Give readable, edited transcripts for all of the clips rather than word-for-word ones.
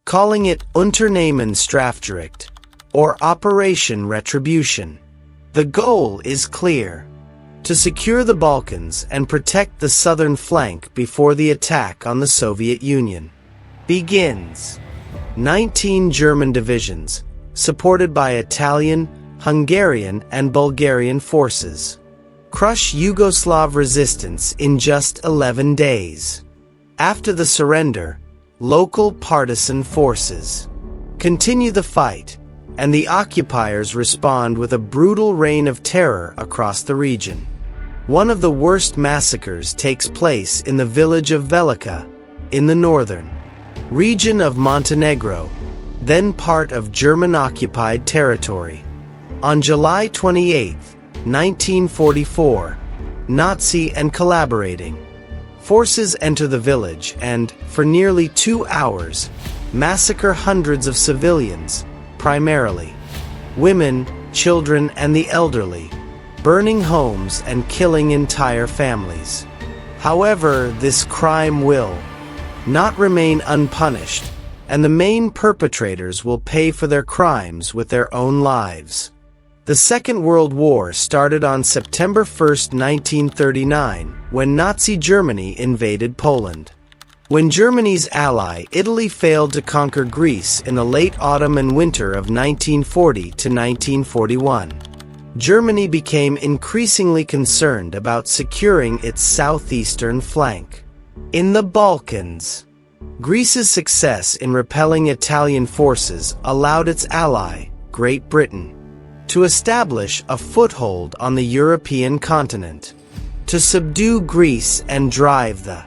calling it Unternehmen Strafgericht, or Operation Retribution. The goal is clear: to secure the Balkans and protect the southern flank before the attack on the Soviet Union begins. 19 German divisions, supported by Italian, Hungarian, and Bulgarian forces, crush Yugoslav resistance in just 11 days. After the surrender, local partisan forces continue the fight, and the occupiers respond with a brutal reign of terror across the region. One of the worst massacres takes place in the village of Velika, in the northern region of Montenegro, then part of German-occupied territory. On July 28, 1944, Nazi and collaborating forces enter the village and, for nearly 2 hours, massacre hundreds of civilians, primarily women, children, and the elderly, burning homes and killing entire families. However, this crime will not remain unpunished, and the main perpetrators will pay for their crimes with their own lives. The Second World War started on September 1, 1939, when Nazi Germany invaded Poland. When Germany's ally Italy failed to conquer Greece in the late autumn and winter of 1940 to 1941, Germany became increasingly concerned about securing its southeastern flank. In the Balkans, Greece's success in repelling Italian forces allowed its ally, Great Britain, to establish a foothold on the European continent. To subdue Greece and drive the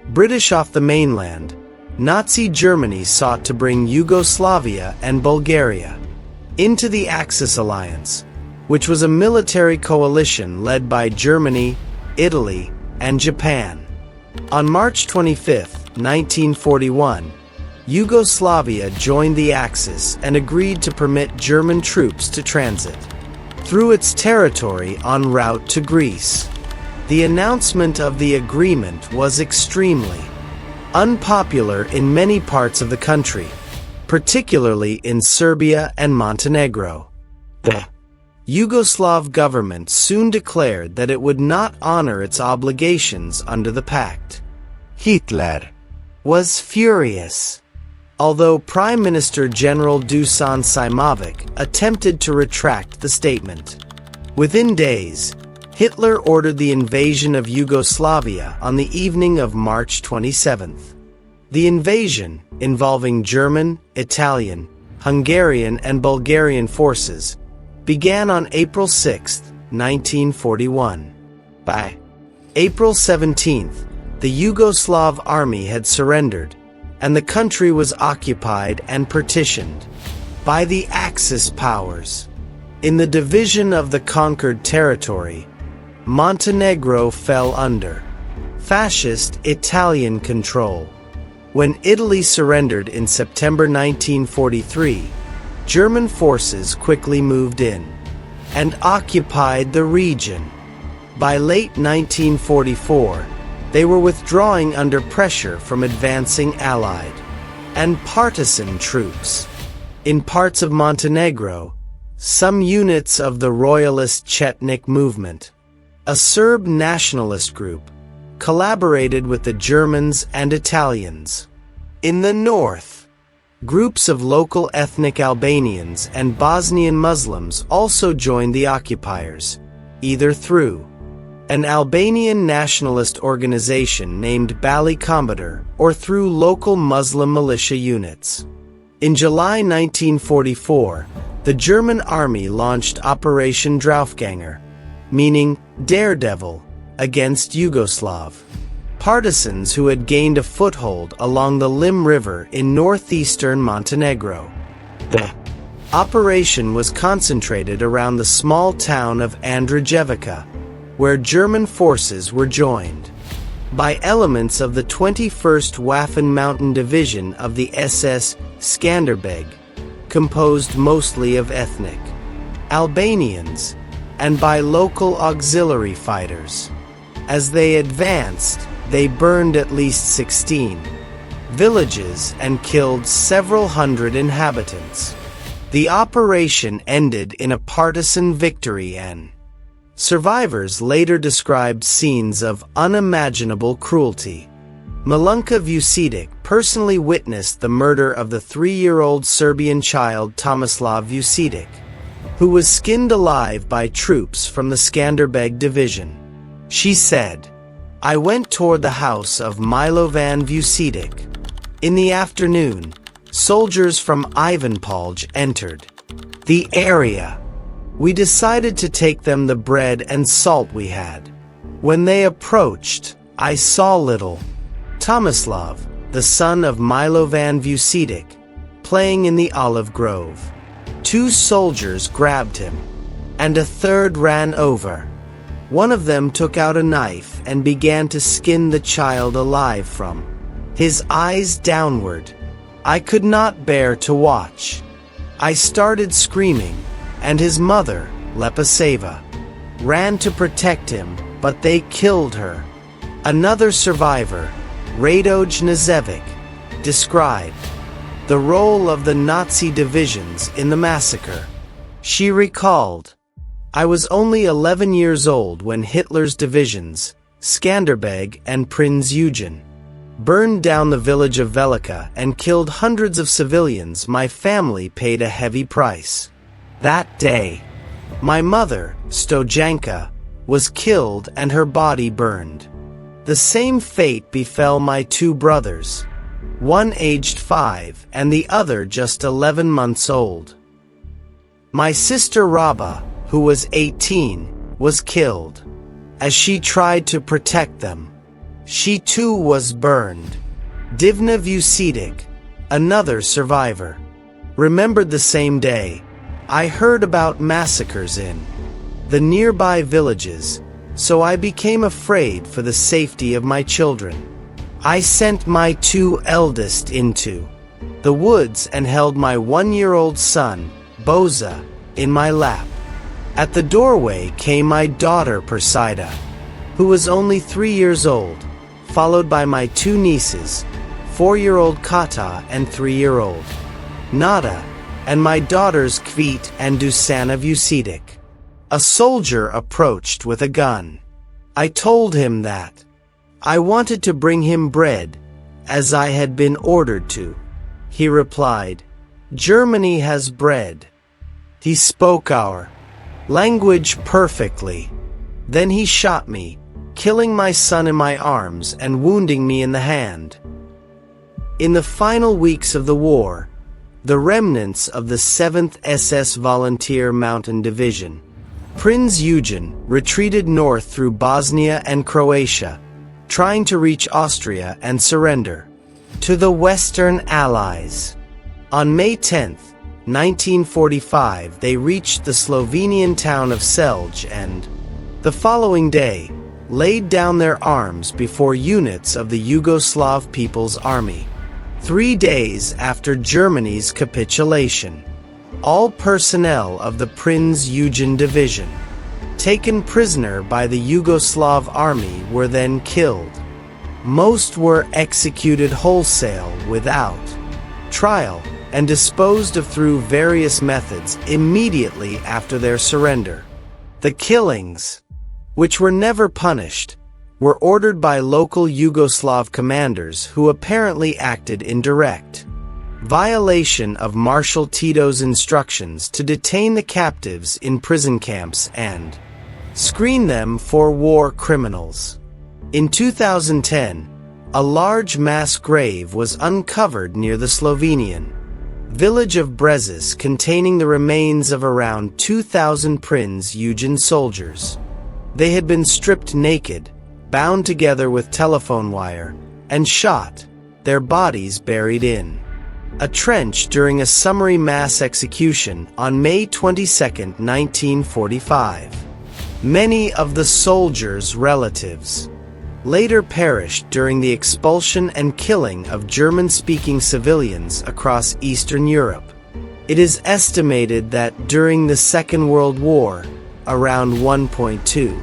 British off the mainland, Nazi Germany sought to bring Yugoslavia and Bulgaria into the Axis alliance, which was a military coalition led by Germany, Italy, and Japan. On March 25, 1941, Yugoslavia joined the Axis and agreed to permit German troops to transit through its territory en route to Greece. The announcement of the agreement was extremely unpopular in many parts of the country, particularly in Serbia and Montenegro. The Yugoslav government soon declared that it would not honor its obligations under the pact. Hitler was furious. Although Prime Minister General Dusan Simovic attempted to retract the statement, within days, Hitler ordered the invasion of Yugoslavia on the evening of March 27. The invasion, involving German, Italian, Hungarian, and Bulgarian forces, began on April 6, 1941. By April 17, the Yugoslav army had surrendered, and the country was occupied and partitioned by the Axis powers. In the division of the conquered territory, Montenegro fell under fascist Italian control. When Italy surrendered in September 1943, German forces quickly moved in and occupied the region. By late 1944, they were withdrawing under pressure from advancing Allied and Partisan troops. In parts of Montenegro, some units of the Royalist Chetnik movement, a Serb nationalist group, collaborated with the Germans and Italians. In the north, groups of local ethnic Albanians and Bosnian Muslims also joined the occupiers, either through an Albanian nationalist organization named Bali Kombëtar or through local Muslim militia units. In July 1944, the German army launched Operation Draufgänger, meaning daredevil, against Yugoslav partisans who had gained a foothold along the Lim River in northeastern Montenegro. The operation was concentrated around the small town of Andrijevica, where German forces were joined by elements of the 21st Waffen Mountain Division of the SS Skanderbeg, composed mostly of ethnic Albanians, and by local auxiliary fighters. As they advanced, they burned at least 16 villages and killed several hundred inhabitants. The operation ended in a partisan victory and survivors later described scenes of unimaginable cruelty. Milunka Vucetić personally witnessed the murder of the 3-year-old Serbian child Tomislav Vucetić, who was skinned alive by troops from the Skanderbeg Division. She said, "I went toward the house of Milovan Vucetić. In the afternoon, soldiers from Ivanpolje entered the area. We decided to take them the bread and salt we had. When they approached, I saw little Tomislav, the son of Milovan Vucetić, playing in the olive grove. 2 soldiers grabbed him, and a third ran over. One of them took out a knife and began to skin the child alive from his eyes downward. I could not bear to watch. I started screaming, and his mother, Lepaseva, ran to protect him, but they killed her." Another survivor, Radoj Nazevic, described the role of the Nazi divisions in the massacre. She recalled, "I was only 11 years old when Hitler's divisions, Skanderbeg and Prinz Eugen, burned down the village of Velika and killed hundreds of civilians. My family paid a heavy price. That day, my mother, Stojanka, was killed and her body burned. The same fate befell my 2 brothers, one aged 5 and the other just 11 months old. My sister Raba, who was 18, was killed. As she tried to protect them, she too was burned." Divna Vucetić, another survivor, remembered the same day, "I heard about massacres in the nearby villages, so I became afraid for the safety of my children. I sent my 2 eldest into the woods and held my 1-year-old son, Boza, in my lap. At the doorway came my daughter Persida, who was only 3 years old, followed by my 2 nieces, 4-year-old Kata and 3-year-old Nada, and my daughters Kvit and Dušana Vucetić. A soldier approached with a gun. I told him that I wanted to bring him bread, as I had been ordered to. He replied, 'Germany has bread.' He spoke our language perfectly. Then he shot me, killing my son in my arms and wounding me in the hand." In the final weeks of the war, the remnants of the 7th SS Volunteer Mountain Division, Prinz Eugen, retreated north through Bosnia and Croatia, trying to reach Austria and surrender to the Western Allies. On May 10, 1945, they reached the Slovenian town of Celje and, the following day, laid down their arms before units of the Yugoslav People's Army. 3 days after Germany's capitulation, all personnel of the Prinz Eugen Division, taken prisoner by the Yugoslav army, were then killed. Most were executed wholesale without trial and disposed of through various methods immediately after their surrender. The killings, which were never punished, were ordered by local Yugoslav commanders who apparently acted in direct violation of Marshal Tito's instructions to detain the captives in prison camps and screen them for war criminals. In 2010, a large mass grave was uncovered near the Slovenian village of Brežice containing the remains of around 2,000 Prinz Eugen soldiers. They had been stripped naked, bound together with telephone wire, and shot, their bodies buried in a trench during a summary mass execution on May 22, 1945. Many of the soldiers' relatives later perished during the expulsion and killing of German-speaking civilians across Eastern Europe. It is estimated that during the Second World War, around 1.2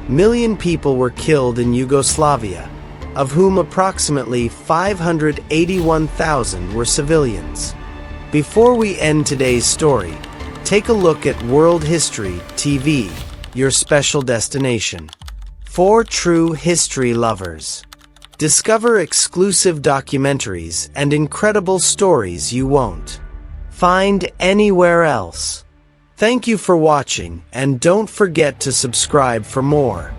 million people were killed in Yugoslavia, of whom approximately 581,000 were civilians. Before we end today's story, take a look at World History TV, your special destination. For true history lovers. Discover exclusive documentaries and incredible stories you won't find anywhere else. Thank you for watching, and don't forget to subscribe for more.